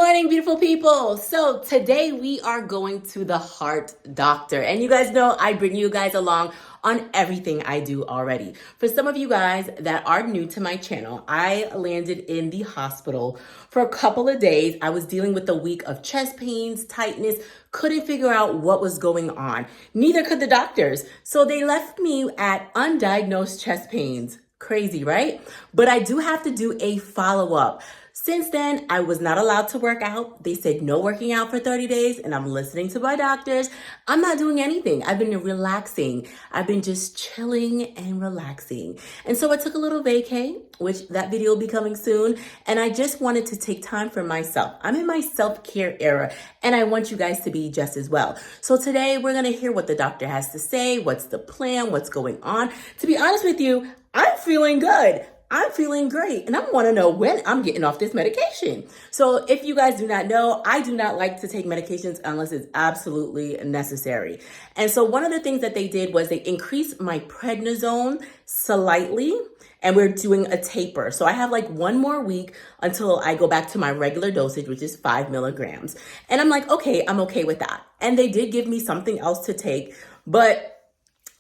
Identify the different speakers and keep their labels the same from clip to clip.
Speaker 1: morning, beautiful people. So today we are going to the heart doctor. And you guys know I bring you guys along on everything I do already. For some of you guys that are new to my channel, I landed in the hospital for a couple of days. I was dealing with a week of chest pains, tightness, couldn't figure out what was going on. Neither could the doctors. So they left me at undiagnosed chest pains. Crazy, right? But I do have to do a follow-up. Since then, I was not allowed to work out. They said no working out for 30 days, and I'm listening to my doctors. I'm not doing anything. I've been relaxing. I've been just chilling and relaxing. And so I took a little vacay, which that video will be coming soon. And I just wanted to take time for myself. I'm in my self-care era, and I want you guys to be just as well. So today we're going to hear what the doctor has to say, what's the plan, what's going on. To be honest with you, I'm feeling good. I'm feeling great, and I want to know when I'm getting off this medication. So if you guys do not know, I do not like to take medications unless it's absolutely necessary. And so one of the things that they did was they increased my prednisone slightly, and we're doing a taper. So I have like one more week until I go back to my regular dosage, which is 5 milligrams. And I'm like, okay, I'm okay with that. And they did give me something else to take, but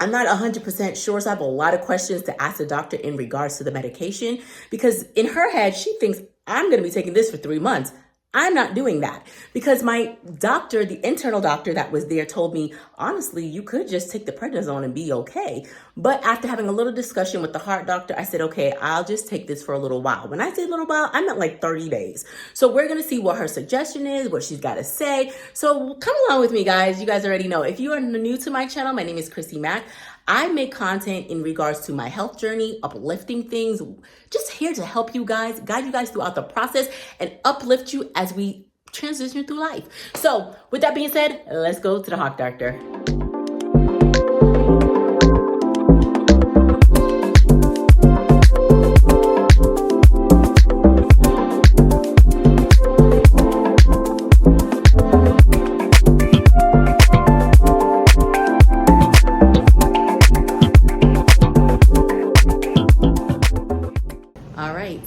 Speaker 1: I'm not 100% sure, so I have a lot of questions to ask the doctor in regards to the medication, because in her head, she thinks I'm going to be taking this for 3 months. I'm not doing that because my doctor, the internal doctor that was there, told me, honestly, you could just take the prednisone and be okay. But after having a little discussion with the heart doctor, I said, okay, I'll just take this for a little while. When I say a little while, I meant like 30 days. So we're going to see what her suggestion is, what she's got to say. So come along with me, guys. You guys already know. If you are new to my channel, my name is Crissy Mac. I make content in regards to my health journey, uplifting things, just here to help you guys, guide you guys throughout the process, and uplift you as we transition through life. So with that being said, let's go to the heart doctor.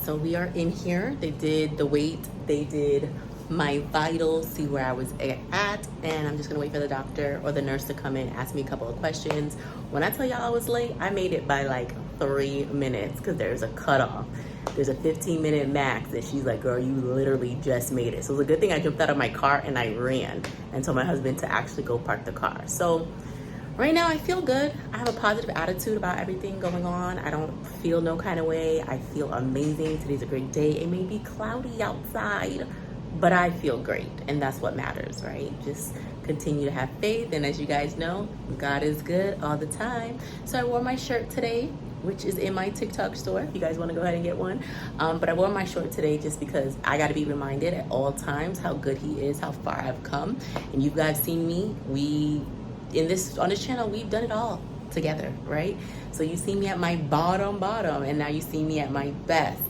Speaker 1: So we are in here. They did the weight, they did my vitals, see where I was at, and I'm just gonna wait for the doctor or the nurse to come in, ask me a couple of questions. When I tell y'all I was late, I made it by like 3 minutes because there's a cutoff. There's a 15-minute max, and she's like, girl, you literally just made it. So it's a good thing I jumped out of my car and I ran and told my husband to actually go park the car. So right now I feel good. I have a positive attitude about everything going on. I don't feel no kind of way. I feel amazing. Today's a great day. It may be cloudy outside, but I feel great, and that's what matters, right? Just continue to have faith, and as you guys know, God is good all the time. So I wore my shirt today, which is in my TikTok store if you guys want to go ahead and get one. But I wore my shirt today just because I got to be reminded at all times how good he is, how far I've come. And you guys seen me. On this channel, we've done it all together, right? So you see me at my bottom, and now you see me at my best.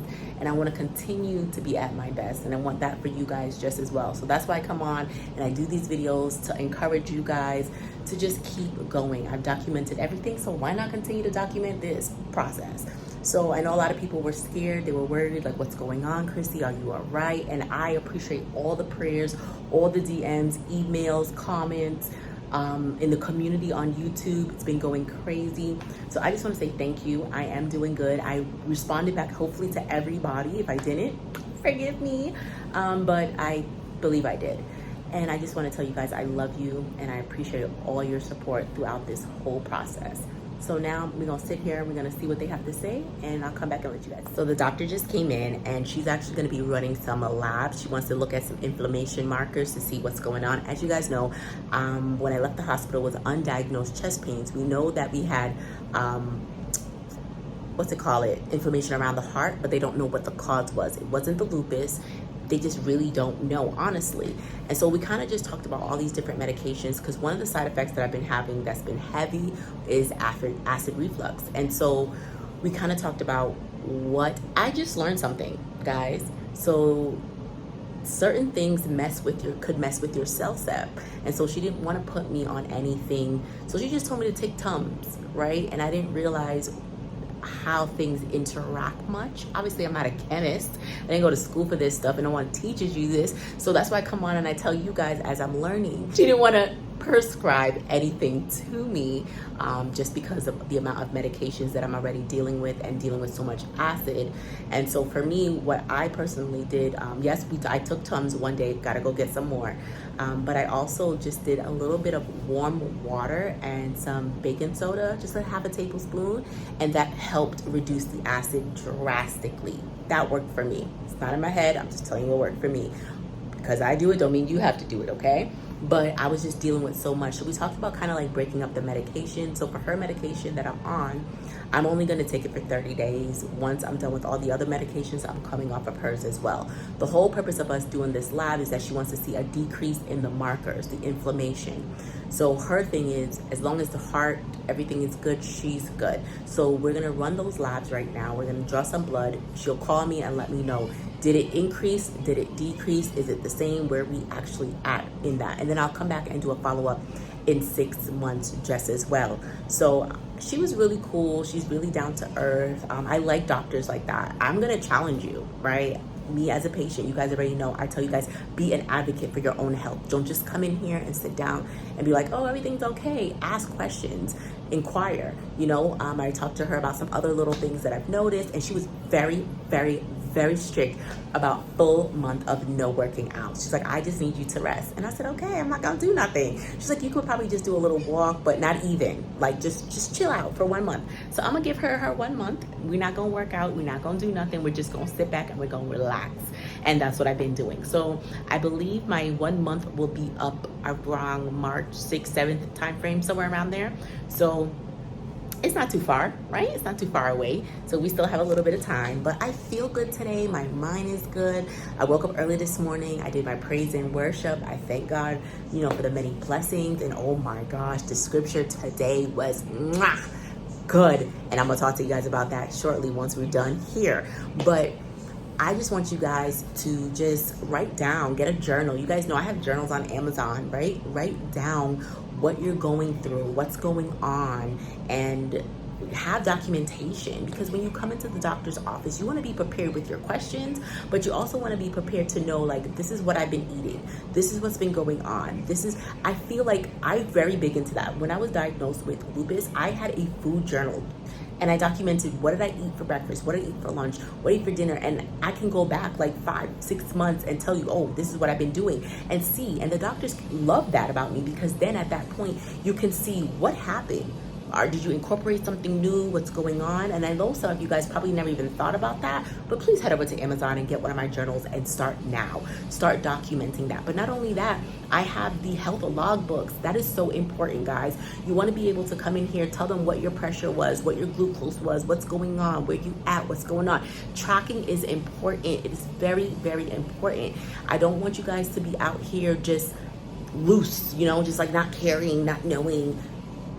Speaker 1: And I want to continue to be at my best, and I want that for you guys just as well. So that's why I come on and I do these videos to encourage you guys to just keep going. I've documented everything, so why not continue to document this process? So I know a lot of people were scared, they were worried, like, what's going on, Crissy? Are you all right? And I appreciate all the prayers, all the DMs, emails, comments, in the community on YouTube. It's been going crazy. So I just want to say thank you. I am doing good. I responded back hopefully to everybody. If I didn't, forgive me. But I believe I did. And I just want to tell you guys I love you, and I appreciate all your support throughout this whole process. So now we're gonna sit here and we're gonna see what they have to say, and I'll come back and let you guys. So the doctor just came in, and she's actually gonna be running some labs. She wants to look at some inflammation markers to see what's going on. As you guys know, when I left the hospital with undiagnosed chest pains, we know that we had, inflammation around the heart, but they don't know what the cause was. It wasn't the lupus. They just really don't know, honestly. And so we kind of just talked about all these different medications, because one of the side effects that I've been having that's been heavy is acid reflux. And so we kind of talked about I just learned something, guys. So certain things could mess with your selves up. And so she didn't want to put me on anything. So she just told me to take Tums, right? And I didn't realize how things interact much. Obviously, I'm not a chemist. I didn't go to school for this stuff, and no one teaches you this. So that's why I come on and I tell you guys as I'm learning. She didn't want to prescribe anything to me just because of the amount of medications that I'm already dealing with and dealing with so much acid. And so for me, what I personally did, yes, I took Tums one day, gotta go get some more. But I also just did a little bit of warm water and some baking soda, just a half a tablespoon, and that helped reduce the acid drastically. That worked for me. It's not in my head, I'm just telling you what worked for me. Because I do it don't mean you have to do it, okay? But I was just dealing with so much. So we talked about kind of like breaking up the medication. So for her medication that I'm on, I'm only going to take it for 30 days. Once I'm done with all the other medications, I'm coming off of hers as well. The whole purpose of us doing this lab is that she wants to see a decrease in the markers, the inflammation. So her thing is, as long as the heart, everything is good, she's good. So we're going to run those labs right now. We're going to draw some blood. She'll call me and let me know. Did it increase? Did it decrease? Is it the same? Where we actually at in that? And then I'll come back and do a follow-up in 6 months just as well. So she was really cool. She's really down to earth. I like doctors like that. I'm gonna challenge you, right? Me as a patient, you guys already know, I tell you guys, be an advocate for your own health. Don't just come in here and sit down and be like, oh, everything's okay. Ask questions, inquire. You know, I talked to her about some other little things that I've noticed, and she was very, very, very strict about full month of no working out. She's like, I just need you to rest. And I said, okay, I'm not gonna do nothing. She's like, you could probably just do a little walk, but not even, like just chill out for 1 month. So I'm gonna give her 1 month. We're not gonna work out, we're not gonna do nothing. We're just gonna sit back and we're gonna relax. And that's what I've been doing. So I believe my 1 month will be up around March 6th, 7th time frame, somewhere around there. So it's not too far, right? It's not too far away. So we still have a little bit of time, but I feel good today. My mind is good. I woke up early this morning. I did my praise and worship. I thank God, you know, for the many blessings. And oh my gosh, the scripture today was good. And I'm gonna talk to you guys about that shortly once we're done here. But I just want you guys to just write down, get a journal. You guys know I have journals on Amazon, right? Write down what you're going through, what's going on, and have documentation, because when you come into the doctor's office, you want to be prepared with your questions, but you also want to be prepared to know, like, this is what I've been eating, this is what's been going on, I feel like I'm very big into that. When I was diagnosed with lupus, I had a food journal. And I documented, what did I eat for breakfast? What did I eat for lunch? What did I eat for dinner? And I can go back like 5-6 months and tell you, oh, this is what I've been doing, and see. And the doctors love that about me, because then at that point, you can see what happened. Or did you incorporate something new? What's going on? And I know some of you guys probably never even thought about that, but please head over to Amazon and get one of my journals and start now. Start documenting that. But not only that, I have the health log books. That is so important, guys. You want to be able to come in here, tell them what your pressure was, what your glucose was, what's going on, where you at, what's going on. Tracking is important. It is very, very important. I don't want you guys to be out here just loose, you know, just like not caring, not knowing.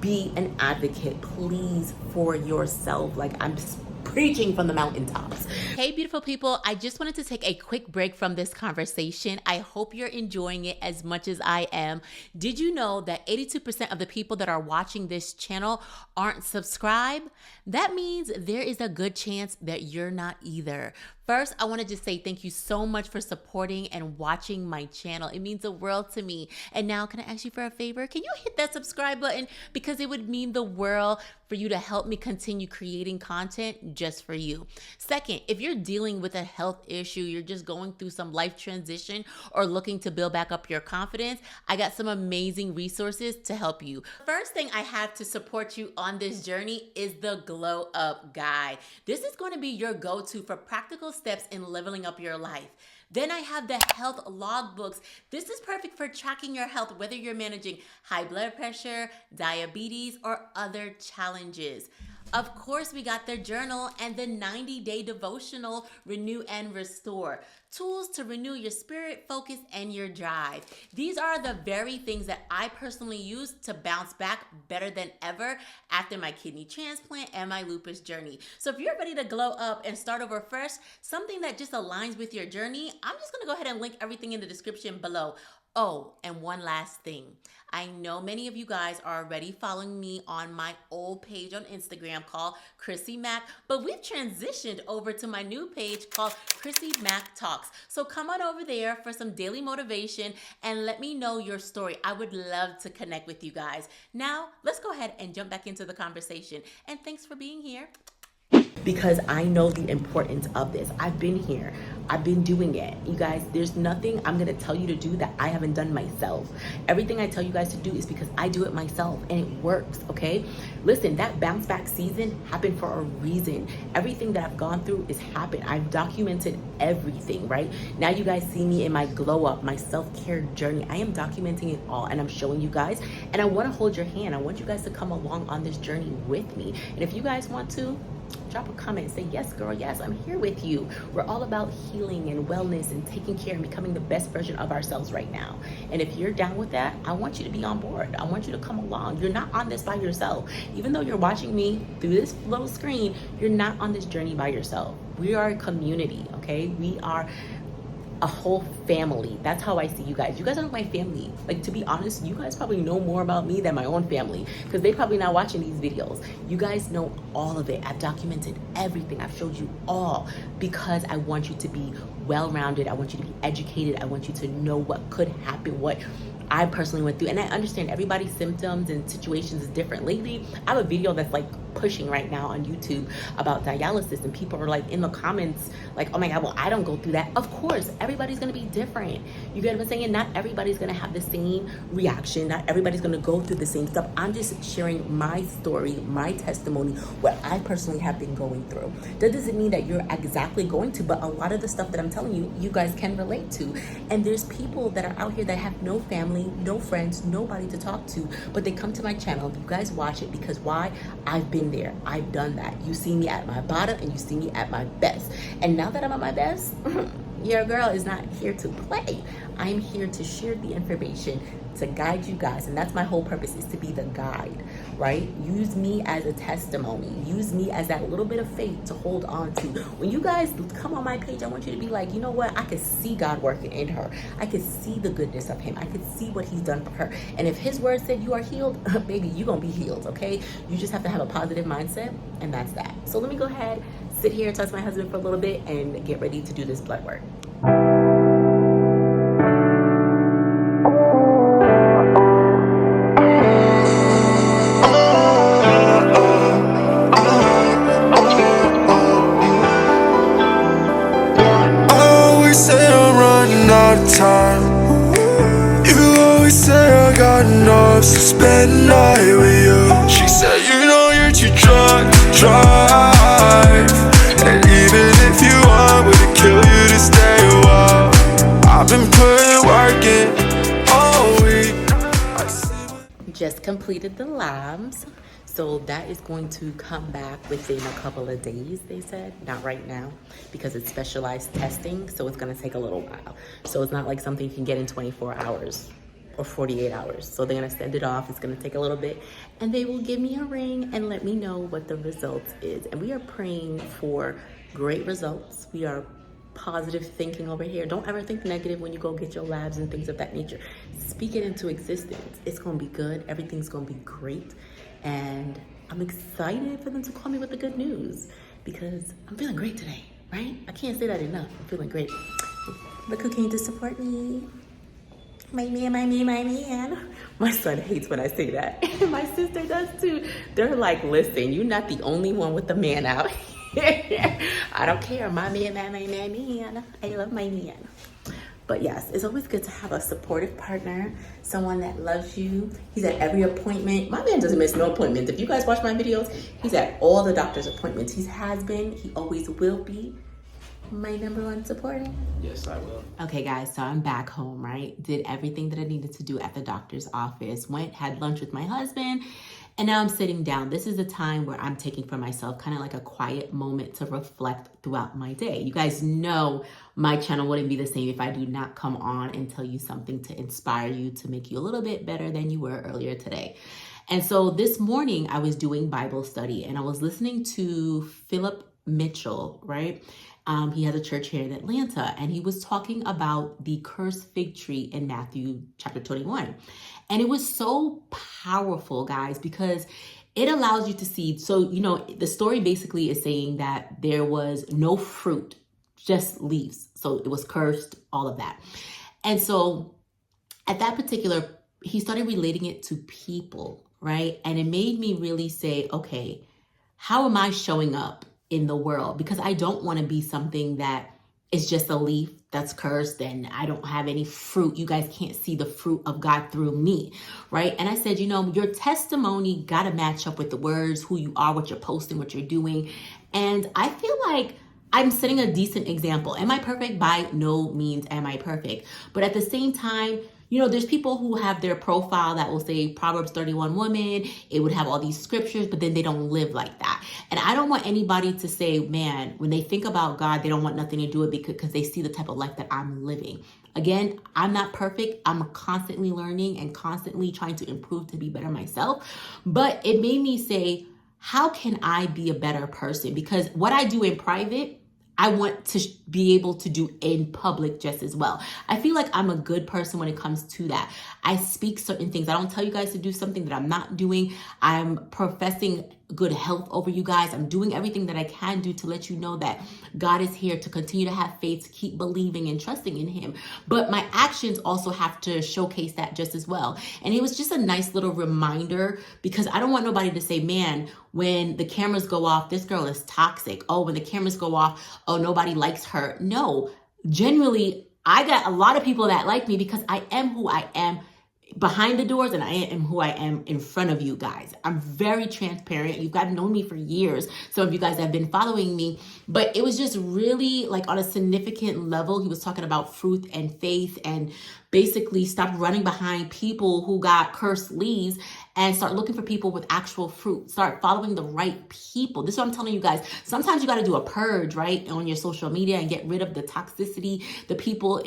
Speaker 1: Be an advocate, please, for yourself. Like, I'm just preaching from the mountaintops. Hey, beautiful people. I just wanted to take a quick break from this conversation. I hope you're enjoying it as much as I am. Did you know that 82% of the people that are watching this channel aren't subscribed? That means there is a good chance that you're not either. First, I want to just say thank you so much for supporting and watching my channel. It means the world to me. And now, can I ask you for a favor? Can you hit that subscribe button? Because it would mean the world for you to help me continue creating content just for you. Second, if you're dealing with a health issue, you're just going through some life transition or looking to build back up your confidence, I got some amazing resources to help you. First thing I have to support you on this journey is the Glow Up Guide. This is going to be your go-to for practical steps in leveling up your life. Then I have the health log books. This is perfect for tracking your health, whether you're managing high blood pressure, diabetes, or other challenges. Of course, we got the journal and the 90-day devotional, Renew and Restore. Tools to renew your spirit, focus, and your drive. These are the very things that I personally use to bounce back better than ever after my kidney transplant and my lupus journey. So if you're ready to glow up and start over fresh, something that just aligns with your journey, I'm just gonna go ahead and link everything in the description below. Oh, and one last thing. I know many of you guys are already following me on my old page on Instagram called Crissy Mac, but we've transitioned over to my new page called Crissy Mac Talks. So come on over there for some daily motivation and let me know your story. I would love to connect with you guys. Now, let's go ahead and jump back into the conversation. And thanks for being here, because I know the importance of this. I've been here. I've been doing it. You guys, there's nothing I'm going to tell you to do that I haven't done myself. Everything I tell you guys to do is because I do it myself and it works, okay? Listen, that bounce back season happened for a reason. Everything that I've gone through is happened. I've documented everything, right? Now you guys see me in my glow up, my self-care journey. I am documenting it all and I'm showing you guys, and I want to hold your hand. I want you guys to come along on this journey with me. And if you guys want to, drop a comment, say, yes, girl, yes, I'm here with you. We're all about healing and wellness and taking care and becoming the best version of ourselves right now. And if you're down with that, I want you to be on board. I want you to come along. You're not on this by yourself. Even though you're watching me through this little screen, you're not on this journey by yourself. We are a community, okay? We are a whole family. That's how I see you guys. You guys are my family. Like, to be honest, you guys probably know more about me than my own family, because they probably not watching these videos. You guys know all of it. I've documented everything. I've showed you all because I want you to be well-rounded. I want you to be educated. I want you to know what could happen, what I personally went through. And I understand everybody's symptoms and situations is different. Lately, I have a video that's like pushing right now on YouTube about dialysis, and people are like in the comments like, oh my God, well, I don't go through that. Of course, everybody's gonna be different. You get what I'm saying? Not everybody's gonna have the same reaction. Not everybody's gonna go through the same stuff. I'm just sharing my story, my testimony, what I personally have been going through. That doesn't mean that you're exactly going to, but a lot of the stuff that I'm telling you, you guys can relate to. And there's people that are out here that have no family, no friends, nobody to talk to, but they come to my channel. You guys watch it because why? I've been there. I've done that. You see me at my bottom and you see me at my best. And now that I'm at my best, your girl is not here to play. I'm here to share the information, to guide you guys. And that's my whole purpose, is to be the guide, right? Use me as a testimony. Use me as that little bit of faith to hold on to. When you guys come on my page, I want you to be like, you know what? I could see God working in her. I could see the goodness of him. I could see what he's done for her. And if his word said you are healed, baby, you're going to be healed, okay? You just have to have a positive mindset, and that's that. So let me go ahead, sit here, talk to my husband for a little bit, and get ready to do this blood work.
Speaker 2: Time. You always say I got enough to spend the night with you. She said, you know you're too drunk to drive, and even if you want, would it kill you to stay a while? I've been putting work in all week.
Speaker 1: Just completed the labs. So that is going to come back within a couple of days, they said. Not right now, because it's specialized testing, so it's gonna take a little while. So it's not like something you can get in 24 hours or 48 hours. So they're gonna send it off, it's gonna take a little bit, and they will give me a ring and let me know what the results is. And we are praying for great results. We are positive thinking over here. Don't ever think negative when you go get your labs and things of that nature. Speak it into existence. It's gonna be good, everything's gonna be great. And I'm excited for them to call me with the good news, because I'm feeling great today, right? I can't say that enough. I'm feeling great. Look who came to support me. My man, my man, my man. My son hates when I say that. And my sister does too. They're like, listen, you're not the only one with the man out. I don't care. My man, my man, my man. I love my man. But yes, it's always good to have a supportive partner, someone that loves you. He's at every appointment. My man doesn't miss no appointments. If you guys watch my videos, he's at all the doctor's appointments. He has been, he always will be my #1 supporter.
Speaker 3: Yes, I will.
Speaker 1: Okay guys, so I'm back home, right? Did everything that I needed to do at the doctor's office. Went, had lunch with my husband, and now I'm sitting down. This is a time where I'm taking for myself, kind of like a quiet moment to reflect throughout my day. You guys know my channel wouldn't be the same if I do not come on and tell you something to inspire you, to make you a little bit better than you were earlier today. And so this morning I was doing Bible study, and I was listening to Philip Mitchell, right? He has a church here in Atlanta, and he was talking about the cursed fig tree in Matthew chapter 21. And it was so powerful, guys, because it allows you to see. So, the story basically is saying that there was no fruit, just leaves. So it was cursed, all of that. And so at that particular, he started relating it to people, right? And it made me really say, okay, how am I showing up in the world? Because I don't want to be something that is just a leaf that's cursed and I don't have any fruit. You guys can't see the fruit of God through me, right? And I said, your testimony got to match up with the words, who you are, what you're posting, what you're doing. And I feel like I'm setting a decent example. Am I perfect? By no means am I perfect. But at the same time, there's people who have their profile that will say Proverbs 31 woman. It would have all these scriptures, but then they don't live like that. And I don't want anybody to say, man, when they think about God, they don't want nothing to do with it because they see the type of life that I'm living. Again, I'm not perfect. I'm constantly learning and constantly trying to improve to be better myself. But it made me say, how can I be a better person? Because what I do in private, I want to be able to do in public just as well. I feel like I'm a good person when it comes to that. I speak certain things. I don't tell you guys to do something that I'm not doing. I'm professing good health over you guys. I'm doing everything that I can do to let you know that God is here, to continue to have faith, to keep believing and trusting in him. But my actions also have to showcase that just as well. And it was just a nice little reminder, because I don't want nobody to say, man, when the cameras go off, this girl is toxic. Oh, when the cameras go off, oh, nobody likes her. No, genuinely, I got a lot of people that like me because I am who I am behind the doors and I am who I am in front of you guys. I'm very transparent. You guys known me for years. Some of you guys have been following me, but it was just really like on a significant level. He was talking about fruit and faith, and basically stop running behind people who got cursed leaves and start looking for people with actual fruit. Start following the right people. This is what I'm telling you guys. Sometimes you got to do a purge, right, on your social media and get rid of the toxicity, the people.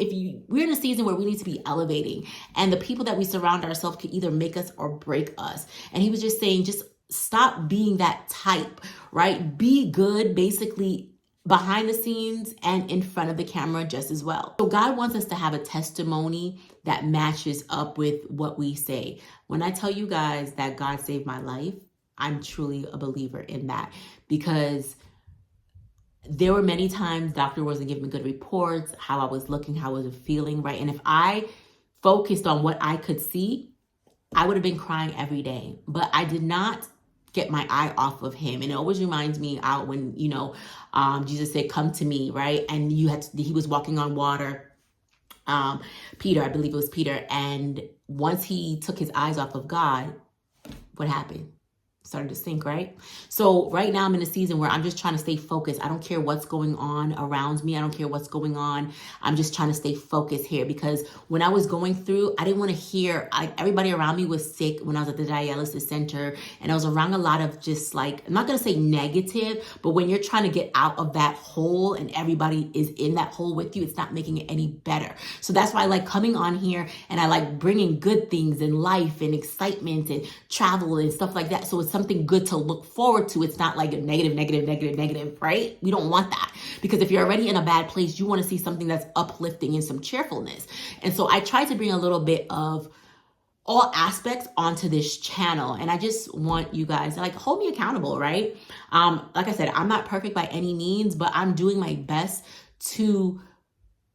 Speaker 1: We're in a season where we need to be elevating, and the people that we surround ourselves can either make us or break us. And he was just saying, just stop being that type, right? Be good, basically, behind the scenes and in front of the camera just as well. So God wants us to have a testimony that matches up with what we say. When I tell you guys that God saved my life, I'm truly a believer in that, because there were many times doctor wasn't giving me good reports, how I was looking, how I was feeling, right? And if I focused on what I could see, I would have been crying every day. But I did not get my eye off of him. And it always reminds me out when, Jesus said, come to me, right? And he was walking on water. Peter, I believe it was Peter. And once he took his eyes off of God, what happened? Started to sink, right? So right now I'm in a season where I'm just trying to stay focused. I don't care what's going on around me. I don't care what's going on. I'm just trying to stay focused here, because when I was going through, I didn't want to hear, everybody around me was sick when I was at the dialysis center, and I was around a lot of just like, I'm not going to say negative, but when you're trying to get out of that hole and everybody is in that hole with you, it's not making it any better. So that's why I like coming on here, and I like bringing good things in life and excitement and travel and stuff like that. So it's something good to look forward to. It's not like a negative, right? We don't want that, because if you're already in a bad place, you want to see something that's uplifting and some cheerfulness. And so I try to bring a little bit of all aspects onto this channel. And I just want you guys to like hold me accountable, right? Like I said, I'm not perfect by any means, but I'm doing my best to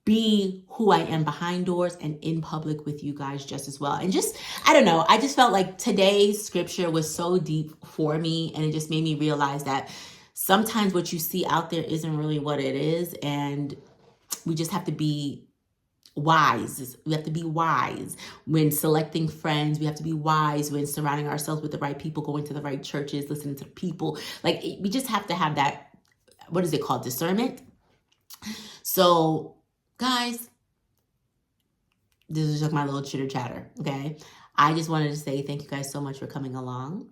Speaker 1: be who I am behind doors and in public with you guys just as well. And just, I don't know, I just felt like today's scripture was so deep for me, and it just made me realize that sometimes what you see out there isn't really what it is, and we just have to be wise. We have to be wise when selecting friends. We have to be wise when surrounding ourselves with the right people, going to the right churches, listening to people. Like, we just have to have that, what is it called? Discernment. So guys, this is just my little chitter chatter, okay? I just wanted to say thank you guys so much for coming along,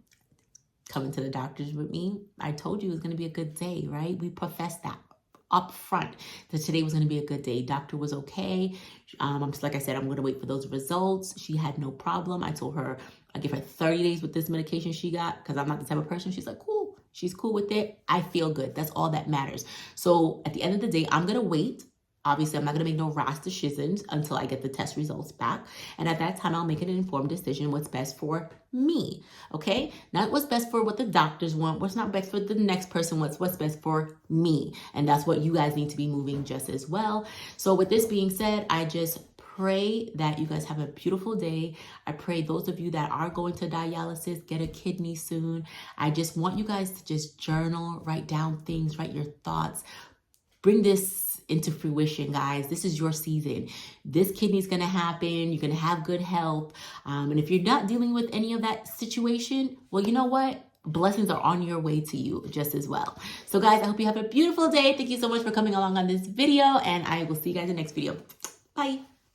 Speaker 1: coming to the doctors with me. I told you it was going to be a good day, right? We professed that up front, that today was going to be a good day. Doctor was okay. Like I said, I'm going to wait for those results. She had no problem. I told her I give her 30 days with this medication she got, because I'm not the type of person. She's like, cool. She's cool with it. I feel good. That's all that matters. So at the end of the day, I'm going to wait. Obviously, I'm not going to make no rash decisions until I get the test results back. And at that time, I'll make an informed decision what's best for me. Okay? Not what's best for what the doctors want, what's not best for the next person, what's best for me. And that's what you guys need to be moving just as well. So with this being said, I just pray that you guys have a beautiful day. I pray those of you that are going to dialysis get a kidney soon. I just want you guys to just journal, write down things, write your thoughts. Bring this into fruition, guys. This is your season. This kidney's gonna happen. You're gonna have good health. And if you're not dealing with any of that situation, well, you know what? Blessings are on your way to you just as well. So guys, I hope you have a beautiful day. Thank you so much for coming along on this video, and I will see you guys in the next video. Bye.